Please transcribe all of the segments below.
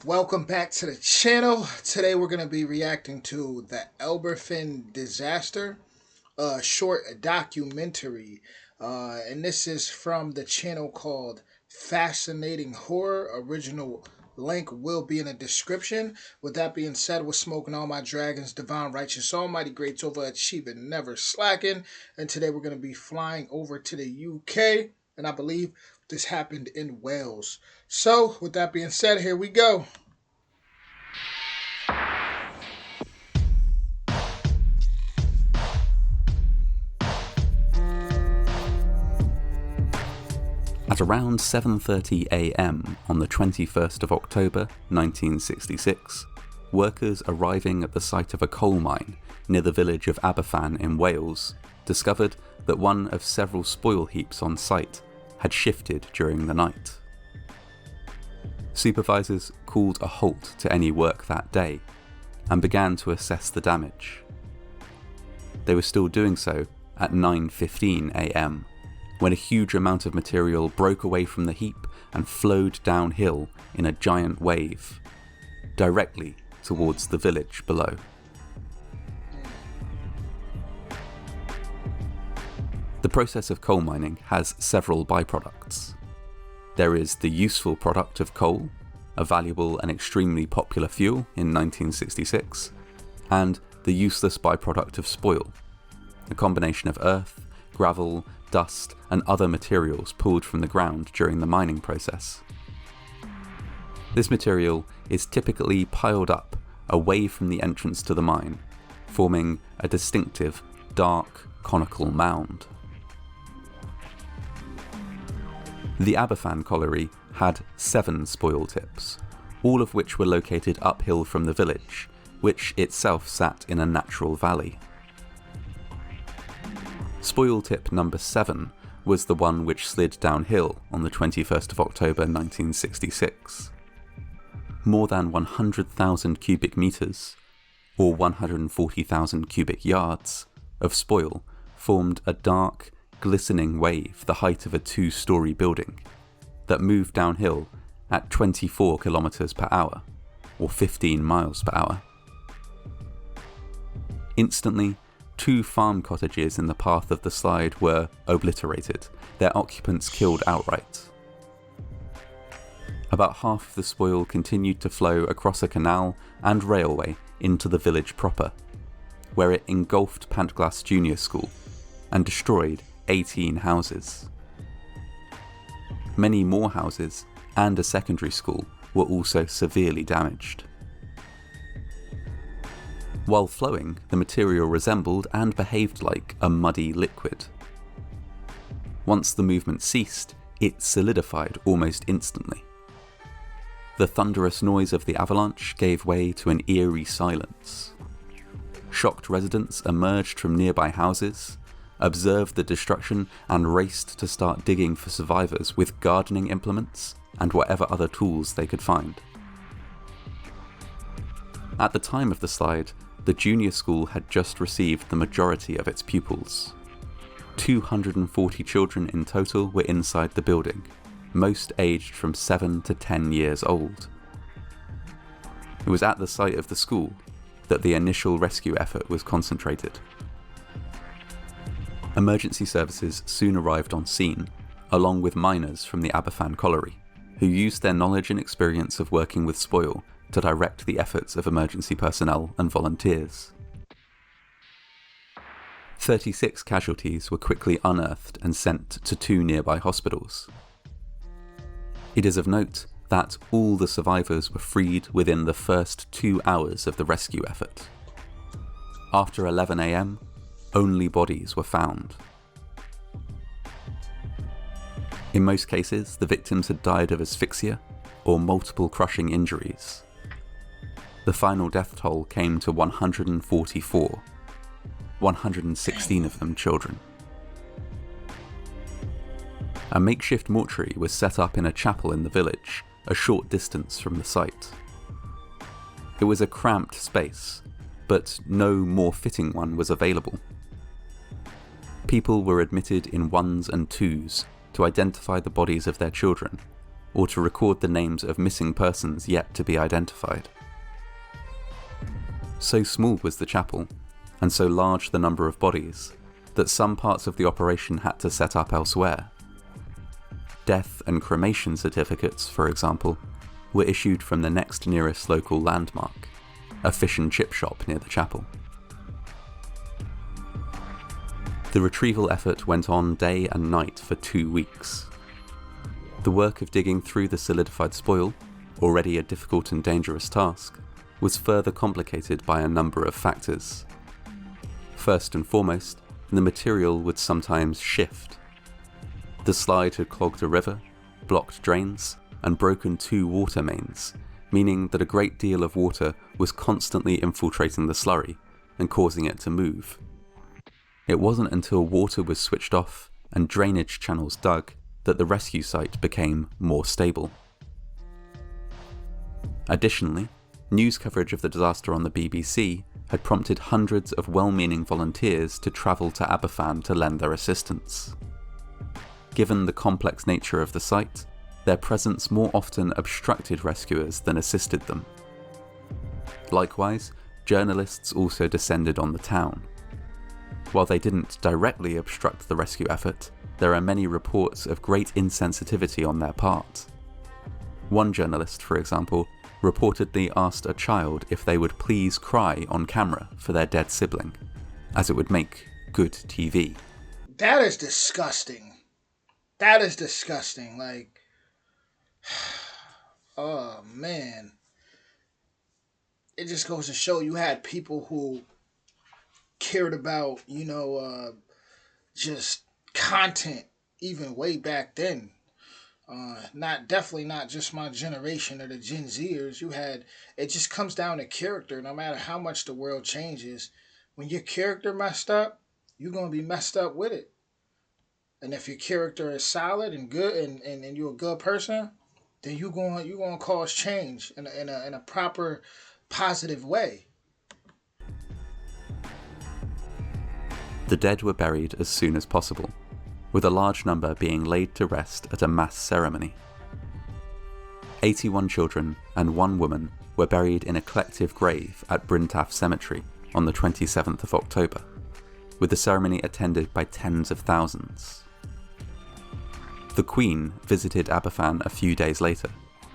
Welcome back to the channel. Today we're going to be reacting to the Aberfan Disaster, a short documentary. And this is from the channel called Fascinating Horror. Original link will be in the description. With that being said, we're smoking all my dragons, divine, righteous, almighty, greats, overachieving, never slacking. And today we're going to be flying over to the UK. And I believe this happened in Wales. So, with that being said, here we go. At around 7:30 a.m. on the 21st of October 1966, workers arriving at the site of a coal mine near the village of Aberfan in Wales discovered that one of several spoil heaps on site had shifted during the night. Supervisors called a halt to any work that day and began to assess the damage. They were still doing so at 9:15 a.m. when a huge amount of material broke away from the heap and flowed downhill in a giant wave, directly towards the village below. The process of coal mining has several byproducts. There is the useful product of coal, a valuable and extremely popular fuel in 1966, and the useless byproduct of spoil, a combination of earth, gravel, dust, and other materials pulled from the ground during the mining process. This material is typically piled up away from the entrance to the mine, forming a distinctive, dark, conical mound. The Aberfan colliery had 7 spoil tips, all of which were located uphill from the village, which itself sat in a natural valley. Spoil tip number 7 was the one which slid downhill on the 21st of October 1966. More than 100,000 cubic meters, or 140,000 cubic yards, of spoil formed a dark, glistening wave the height of a 2-story building that moved downhill at 24 kilometers per hour, or 15 miles per hour. Instantly, 2 farm cottages in the path of the slide were obliterated, their occupants killed outright. About half of the spoil continued to flow across a canal and railway into the village proper, where it engulfed Pantglas Junior School and destroyed 18 houses. Many more houses and a secondary school were also severely damaged. While flowing, the material resembled and behaved like a muddy liquid. Once the movement ceased, it solidified almost instantly. The thunderous noise of the avalanche gave way to an eerie silence. Shocked residents emerged from nearby houses, observed the destruction, and raced to start digging for survivors with gardening implements and whatever other tools they could find. At the time of the slide, the junior school had just received the majority of its pupils. 240 children in total were inside the building, most aged from 7 to 10 years old. It was at the site of the school that the initial rescue effort was concentrated. Emergency services soon arrived on scene, along with miners from the Aberfan colliery, who used their knowledge and experience of working with spoil to direct the efforts of emergency personnel and volunteers. 36 casualties were quickly unearthed and sent to 2 nearby hospitals. It is of note that all the survivors were freed within the first 2 hours of the rescue effort. After 11 a.m, only bodies were found. In most cases, the victims had died of asphyxia or multiple crushing injuries. The final death toll came to 144, 116 of them children. A makeshift mortuary was set up in a chapel in the village, a short distance from the site. It was a cramped space, but no more fitting one was available. People were admitted in 1s and 2s to identify the bodies of their children, or to record the names of missing persons yet to be identified. So small was the chapel, and so large the number of bodies, that some parts of the operation had to set up elsewhere. Death and cremation certificates, for example, were issued from the next nearest local landmark, a fish and chip shop near the chapel. The retrieval effort went on day and night for 2 weeks. The work of digging through the solidified spoil, already a difficult and dangerous task, was further complicated by a number of factors. First and foremost, the material would sometimes shift. The slide had clogged a river, blocked drains, and broken 2 water mains, meaning that a great deal of water was constantly infiltrating the slurry and causing it to move. It wasn't until water was switched off and drainage channels dug that the rescue site became more stable. Additionally, news coverage of the disaster on the BBC had prompted hundreds of well-meaning volunteers to travel to Aberfan to lend their assistance. Given the complex nature of the site, their presence more often obstructed rescuers than assisted them. Likewise, journalists also descended on the town. While they didn't directly obstruct the rescue effort, there are many reports of great insensitivity on their part. One journalist, for example, reportedly asked a child if they would please cry on camera for their dead sibling, as it would make good TV. That is disgusting. That is disgusting. Like, oh man. It just goes to show you had people who cared about, just content even way back then. Definitely not just my generation or the Gen Zers. It just comes down to character. No matter how much the world changes, when your character messed up, you're going to be messed up with it. And if your character is solid and good and you're a good person, then you're going to cause change in a proper, positive way. The dead were buried as soon as possible, with a large number being laid to rest at a mass ceremony. 81 children and 1 woman were buried in a collective grave at Bryntaff Cemetery on the 27th of October, with the ceremony attended by tens of thousands. The Queen visited Aberfan a few days later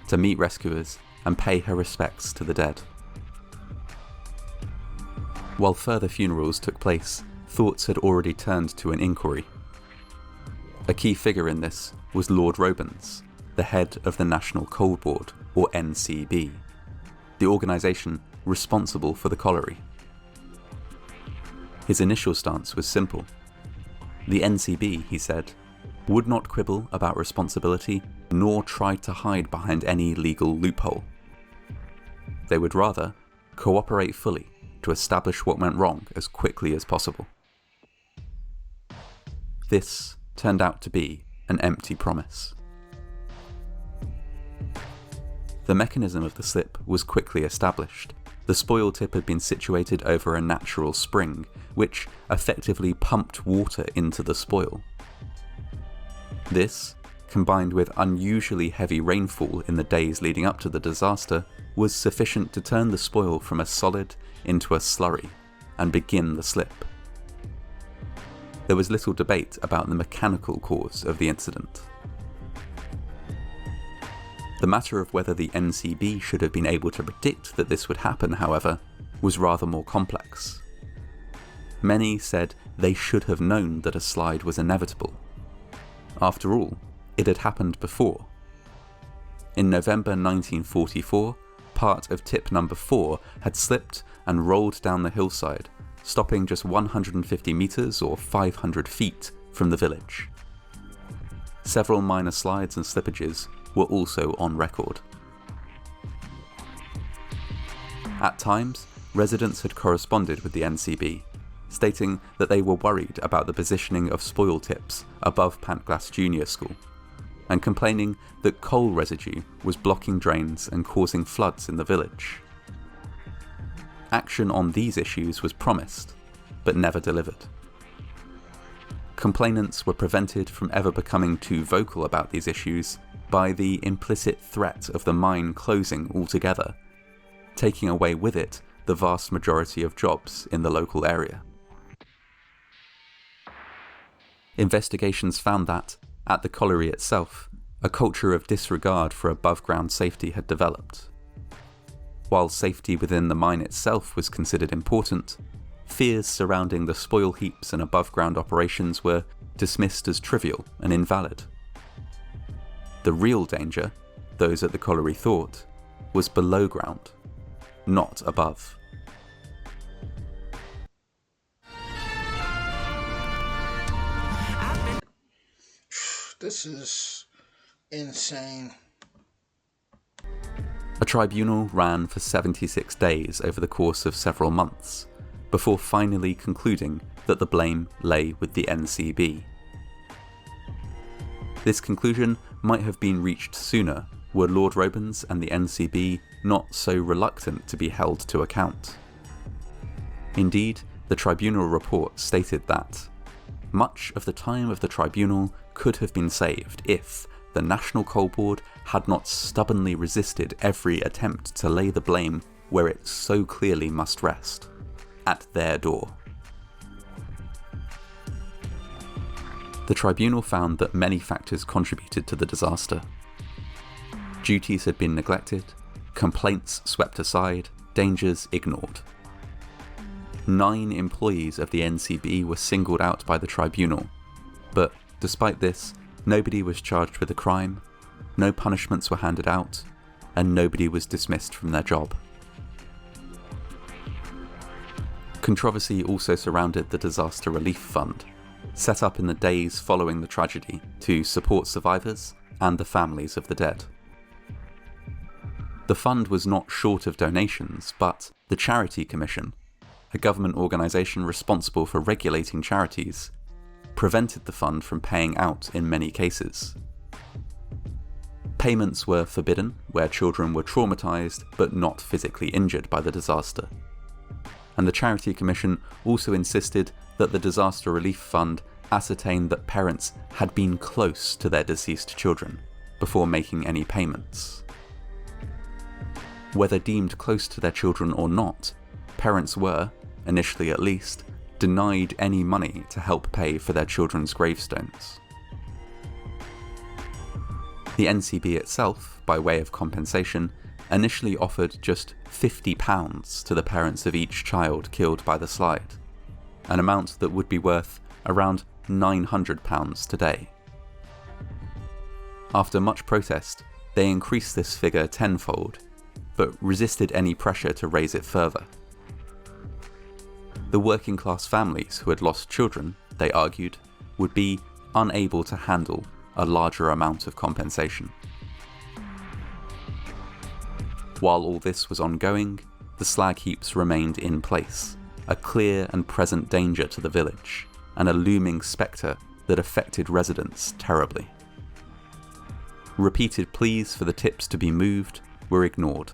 to meet rescuers and pay her respects to the dead. While further funerals took place, thoughts had already turned to an inquiry. A key figure in this was Lord Robins, the head of the National Coal Board, or NCB, the organisation responsible for the colliery. His initial stance was simple. The NCB, he said, would not quibble about responsibility nor try to hide behind any legal loophole. They would rather cooperate fully to establish what went wrong as quickly as possible. This turned out to be an empty promise. The mechanism of the slip was quickly established. The spoil tip had been situated over a natural spring, which effectively pumped water into the spoil. This, combined with unusually heavy rainfall in the days leading up to the disaster, was sufficient to turn the spoil from a solid into a slurry and begin the slip. There was little debate about the mechanical cause of the incident. The matter of whether the NCB should have been able to predict that this would happen, however, was rather more complex. Many said they should have known that a slide was inevitable. After all, it had happened before. In November 1944, part of tip number 4 had slipped and rolled down the hillside, stopping just 150 metres or 500 feet from the village. Several minor slides and slippages were also on record. At times, residents had corresponded with the NCB, stating that they were worried about the positioning of spoil tips above Pantglas Junior School, and complaining that coal residue was blocking drains and causing floods in the village. Action on these issues was promised, but never delivered. Complainants were prevented from ever becoming too vocal about these issues by the implicit threat of the mine closing altogether, taking away with it the vast majority of jobs in the local area. Investigations found that, at the colliery itself, a culture of disregard for above-ground safety had developed. While safety within the mine itself was considered important, fears surrounding the spoil heaps and above-ground operations were dismissed as trivial and invalid. The real danger, those at the colliery thought, was below ground, not above. This is insane. A tribunal ran for 76 days over the course of several months, before finally concluding that the blame lay with the NCB. This conclusion might have been reached sooner were Lord Robens and the NCB not so reluctant to be held to account. Indeed, the tribunal report stated that much of the time of the tribunal could have been saved if the National Coal Board had not stubbornly resisted every attempt to lay the blame where it so clearly must rest, at their door. The tribunal found that many factors contributed to the disaster. Duties had been neglected, complaints swept aside, dangers ignored. 9 employees of the NCB were singled out by the tribunal, but despite this, nobody was charged with a crime, no punishments were handed out, and nobody was dismissed from their job. Controversy also surrounded the Disaster Relief Fund, set up in the days following the tragedy to support survivors and the families of the dead. The fund was not short of donations, but the Charity Commission, a government organisation responsible for regulating charities, prevented the fund from paying out in many cases. Payments were forbidden where children were traumatised but not physically injured by the disaster. And the Charity Commission also insisted that the Disaster Relief Fund ascertain that parents had been close to their deceased children before making any payments. Whether deemed close to their children or not, parents were, initially at least, denied any money to help pay for their children's gravestones. The NCB itself, by way of compensation, initially offered just £50 to the parents of each child killed by the slide, an amount that would be worth around £900 today. After much protest, they increased this figure tenfold, but resisted any pressure to raise it further. The working class families who had lost children, they argued, would be unable to handle a larger amount of compensation. While all this was ongoing, the slag heaps remained in place, a clear and present danger to the village, and a looming spectre that affected residents terribly. Repeated pleas for the tips to be moved were ignored.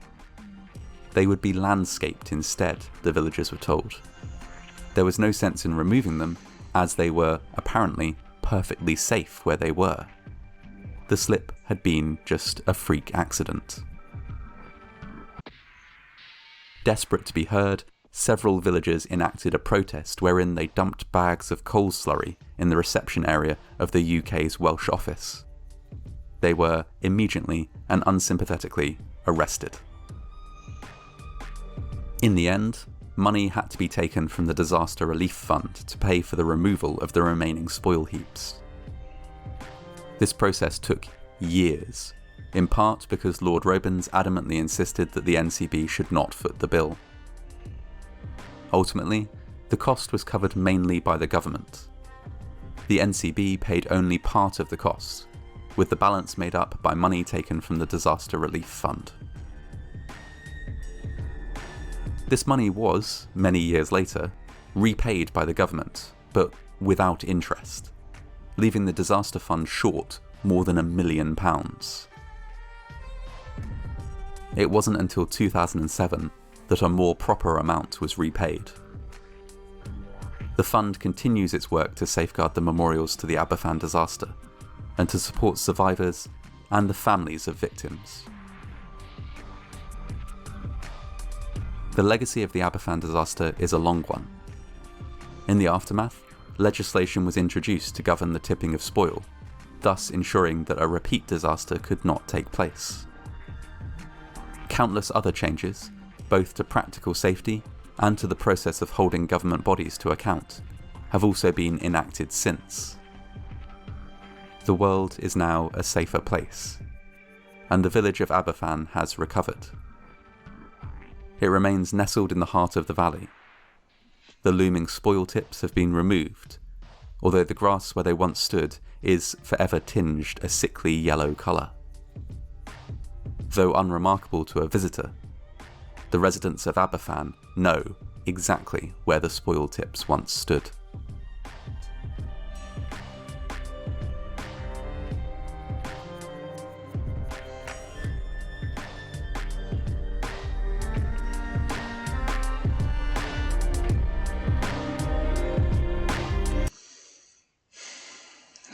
They would be landscaped instead, the villagers were told. There was no sense in removing them, as they were, apparently, perfectly safe where they were. The slip had been just a freak accident. Desperate to be heard, several villagers enacted a protest wherein they dumped bags of coal slurry in the reception area of the UK's Welsh office. They were immediately and unsympathetically arrested. In the end, money had to be taken from the Disaster Relief Fund to pay for the removal of the remaining spoil heaps. This process took years, in part because Lord Robens adamantly insisted that the NCB should not foot the bill. Ultimately, the cost was covered mainly by the government. The NCB paid only part of the cost, with the balance made up by money taken from the Disaster Relief Fund. This money was, many years later, repaid by the government, but without interest, leaving the disaster fund short more than £1 million. It wasn't until 2007 that a more proper amount was repaid. The fund continues its work to safeguard the memorials to the Aberfan disaster, and to support survivors and the families of victims. The legacy of the Aberfan disaster is a long one. In the aftermath, legislation was introduced to govern the tipping of spoil, thus ensuring that a repeat disaster could not take place. Countless other changes, both to practical safety and to the process of holding government bodies to account, have also been enacted since. The world is now a safer place, and the village of Aberfan has recovered. It remains nestled in the heart of the valley. The looming spoil tips have been removed, although the grass where they once stood is forever tinged a sickly yellow colour. Though unremarkable to a visitor, the residents of Aberfan know exactly where the spoil tips once stood.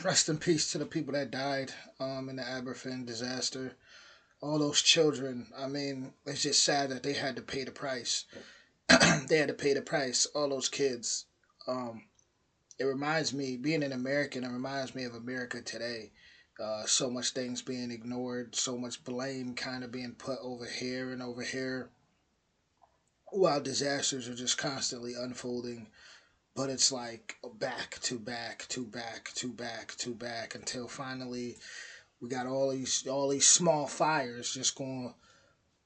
Rest in peace to the people that died in the Aberfan disaster. All those children. I mean, it's just sad that they had to pay the price. They had to pay the price. All those kids. Um, it reminds me, being an American, it reminds me of America today. So much things being ignored, so much blame kind of being put over here and over here, while disasters are just constantly unfolding. But it's like back to back to back to back to back until finally we got all these small fires just going to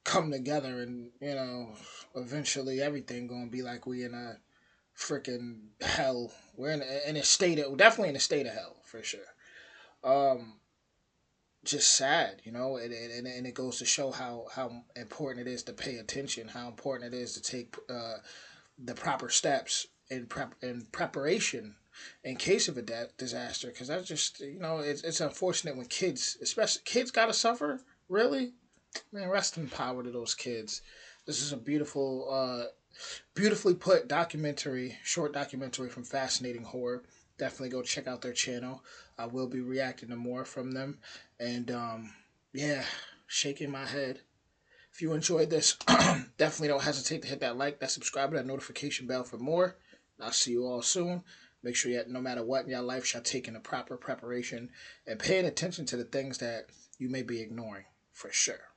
come together, and eventually everything going to be like we in a freaking hell. We're in a state of, definitely in a state of hell for sure. Um, just sad, and it goes to show how important it is to pay attention, how important it is to take the proper steps in preparation in case of a disaster. Because that's just it's unfortunate when kids, especially kids, gotta suffer. Really, man, rest in power to those kids. This is a beautifully put short documentary from Fascinating Horror. Definitely go check out their channel. I will be reacting to more from them. And yeah, shaking my head. If you enjoyed this, definitely don't hesitate to hit that like, that subscribe, and that notification bell for more. I'll see you all soon. Make sure that no matter what in your life, you're taking the proper preparation and paying attention to the things that you may be ignoring for sure.